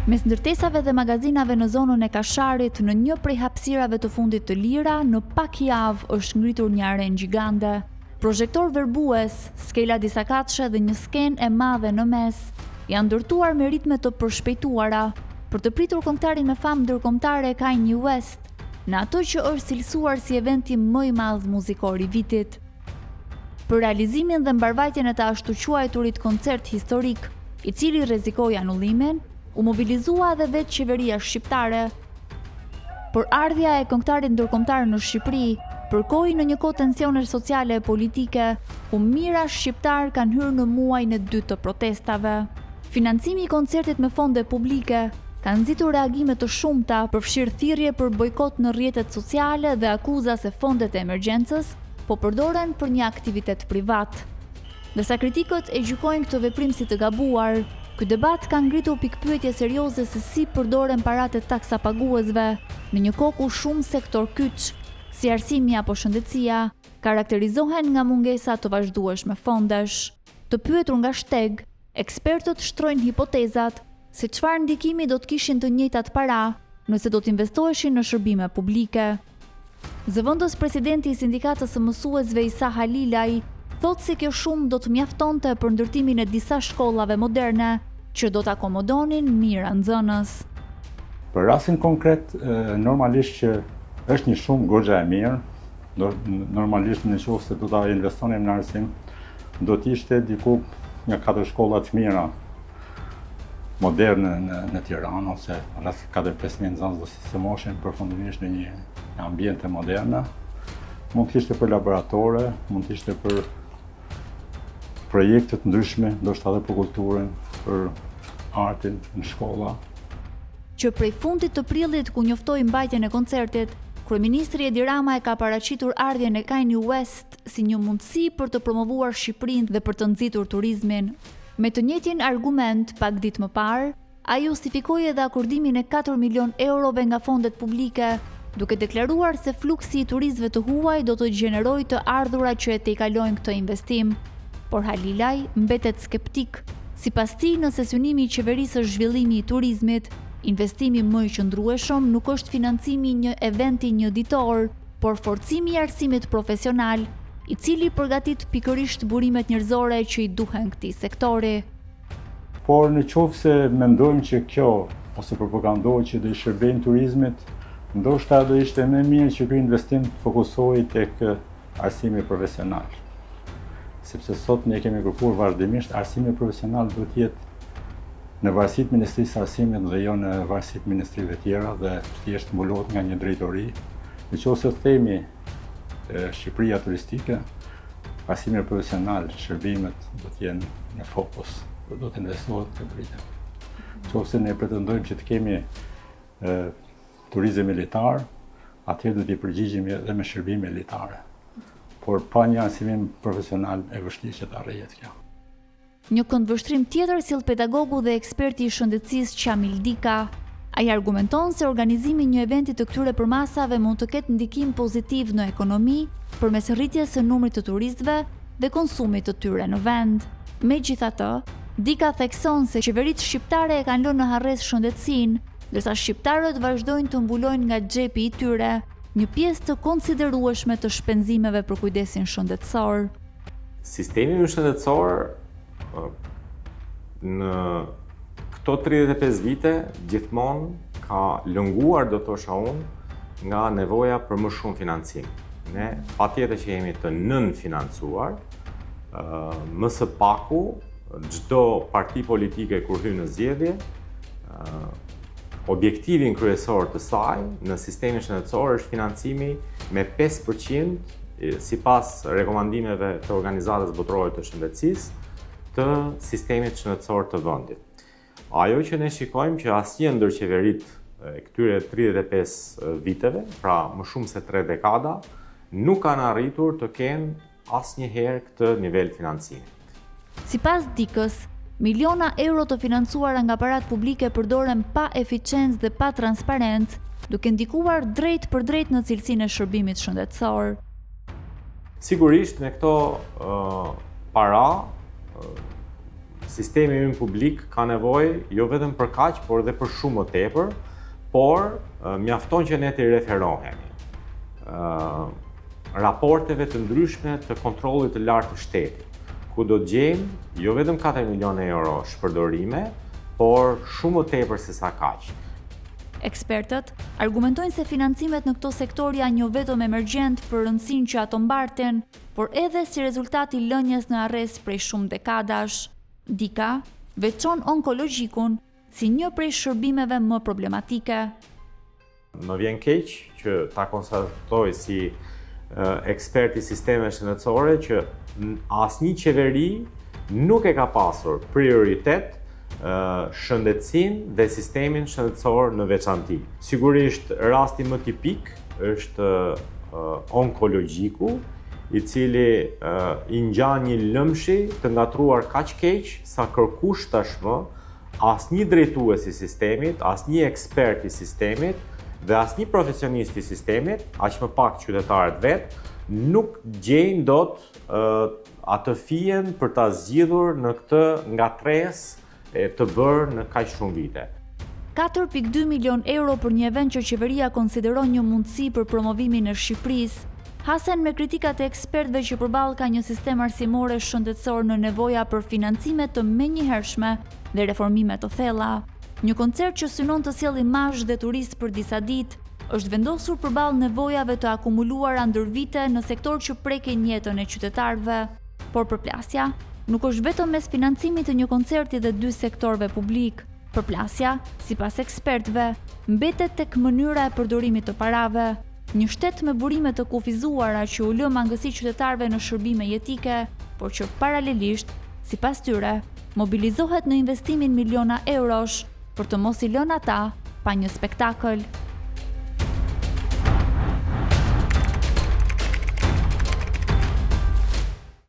Mes ndërtesave dhe magazinave në zonën e Kasharit, në një prej hapësirave të fundit të Lira, në pak javë është ngritur një aren gjigande. Projektor verbues, skela disakatëshe dhe një skenë e madhe në mes, janë ndërtuar me ritme të përshpejtuara për të pritur këngëtarin me famë ndërkombëtare Kanye West, në ato që është cilësuar si eventi më i madh muzikor i vitit. Për realizimin dhe mbarvajtjen e të ashtu quajturit koncert historik, i cili rrezikoi anullimin, u mobilizua edhe vetë qeveria shqiptare. Por ardhja e këngëtarit ndërkombëtar në Shqipëri përkoi në një kohë tensionesh sociale e politike, ku mijëra shqiptar kanë hyrë në muajin e dytë të protestave. Financimi i koncertit me fonde publike ka nxitur reagime të shumta, përfshirë thirrje për bojkot në rrjetet sociale dhe akuza se fondet e emergjencës po përdoren për një aktivitet privat. Ndërsa kritikët e gjykojnë këtë veprim si të gabuar, ky debat ka ngritur pikpyetje serioze se si përdoren paratë e taksapaguesve në një kohë ku shumë sektor kyç, si arsimi apo shëndetësia, karakterizohen nga mungesa të vazhdueshme fondesh. Të pyetur nga Shteg, ekspertët shtrojnë hipotezat se çfarë ndikimi do të kishin të njëjtat para nëse do të investoheshin në shërbime publike. Zëvendës presidenti i sindikatës së mësuesve Isa Halilaj thotë se kjo shumë do të mjaftonte për ndërtimin e disa shkollave moderne që do të akomodonin mijëra nxënës. Për rastin konkret, normalisht që është një shumë goxha e mirë, normalisht nëse do ta investonim në arsim, do të ishte diku nga 4 shkolla të mira moderne në Tiranë, ose rreth 4-5.000 nxënës do sistemoshin përfundimisht në një ambiente moderne. Mund të ishte për laboratore, mund të ishte për projekte të ndryshme, ndoshta edhe për kulturën, për artin në shkolla. Që prej fundit të prillit ku njoftoi mbajtjen e koncertit, kryeministri Edi Rama e ka paraqitur ardhjen e Kanye West si një mundësi për të promovuar Shqipërinë dhe për të nxitur turizmin. Me të njëjtin argument, pak ditë më parë, ai justifikoi edhe akordimin e 4 milion eurove nga fondet publike, duke deklaruar se fluksi i turistëve të huaj do të gjenerojë të ardhurat që e tejkalojnë këtë investim. Por Halilaj mbetet skeptik. Sipas tij, në sesionimi i qeverisë së zhvillimi i turizmit, investimi më i qëndrueshëm nuk është financimi i një eventi një ditor, por forcimi i arsimit profesional, i cili përgatit pikërisht burimet njerëzore që i duhen këtij sektori. Por në qoftë se mendojmë që kjo ose propagandohet që do i shërbejnë turizmit, ndoshta do ishte më mirë që ky investim fokusohej tek arsimi profesional. Sepse sot ne kemi kërkuar vazhdimisht arsimi profesional duhet të jetë në varësitë Ministrisë së Arsimit dhe jo në varësitë ministrive tjera dhe thjesht mbulohet nga një drejtori. Nëse themi Shqipëria turistike, arsimi profesional, shërbimet do të jenë në fokus, do të investohet në dritë. Nëse ne pretendojmë që të kemi turizëm militar, atëherë do t'i përgjigjemi edhe me shërbime elitare. Por pa një arsimim profesional e vështirë që të arrihet kjo. Një këndvështrim tjetër sill pedagogu dhe eksperti i shëndetësisë Qamil Dika. Ai argumenton se organizimi një eventi të këtyre përmasave mund të ketë ndikim pozitiv në ekonomi përmes rritjes së numrit të turistëve dhe konsumit të tyre në vend. Megjithatë, Dika thekson se qeveritë shqiptare e kanë lënë në harres shëndetësinë, ndërsa shqiptarët vazhdojnë të mbulojnë nga xhepi i tyre një pjesë të konsiderueshme të shpenzimeve për kujdesin shëndetësor. Sistemi shëndetësor në këto 35 vite gjithmonë ka lënguar, do të thosha unë, nga nevoja për më shumë financim. Ne patjetër që jemi të nënfinancuar, më së paku çdo parti politike kur hyn në zgjedhje, objektivin kryesor të saj në sistemin shëndetësor është financimi me 5% sipas rekomandimeve të Organizatës Botërore të Shëndetësisë të sistemit shëndetësor të vendit. Ajo që ne shikojmë që asnjë ndër qeveritë e këtyre 35 viteve, pra më shumë se 3 dekada, nuk kanë arritur të kenë asnjëherë këtë nivel financimi. Sipas Dikës, miliona euro të financuara nga paratë publike përdoren pa eficiencë dhe pa transparencë, duke ndikuar drejt për drejt në cilësinë e shërbimit shëndetësor. Sigurisht me këto para sistemi ynë publik ka nevojë jo vetëm për kaq, por edhe për shumë më tepër, por mjafton që ne të referohemi raporteve të ndryshme të kontrollit të lartë të shtetit, ku do të gjejmë jo vetëm 4 milionë euro shpërdorime, por shumë më tepër se sa kaq. Ekspertët argumentojnë se financimet në këto sektor janë jo vetëm emergjent për rëndësinë që ato mbarten, por edhe si rezultat i lënjes në arrest prej shumë dekadash. Dika veçon onkologjikun si një prej shërbimeve më problematike. Më vjen keq që ta konstatoj si ekspert i sistemeve shëndetësore që asnjë qeveri nuk e ka pasur prioritet shëndetësinë dhe sistemin shëndetësor në veçanti. Sigurisht rasti më tipik është onkologjiku, i cili i ngjan një lëmshi të ngatruar kaq keq sa kërkush tashmë asnjë drejtues i sistemit, asnjë ekspert i sistemit dhe asnjë profesionist i sistemit, aq më pak qytetarët vet, nuk gjejnë dot atë fijen për ta zgjidhur në këtë ngatresë të bërë në kaq shumë vite. 4.2 milion euro për një event që qeveria konsideron një mundësi për promovimin e Shqipërisë, hasen me kritikat e ekspertëve që përballë ka një sistem arsimore shëndetësor në nevoja për financime të menjëhershme dhe reformime të thella. Një koncert që synon të sjellë imazh dhe turist për disa ditë, është vendosur përballë nevojave të akumuluara ndër vite në sektor që prekin jetën e qytetarëve, por përplasja nuk është vetëm mes financimit të një koncerti dhe dy sektorëve publik. Përplasja, sipas ekspertëve, mbetet tek mënyra e përdorimit të parave. Një shtet me burime të kufizuara që u lë mangësi qytetarëve në shërbime jetike, por që paralelisht, sipas tyre, mobilizohet në investimin miliona eurosh për të mos i lënë ata pa një spektakël.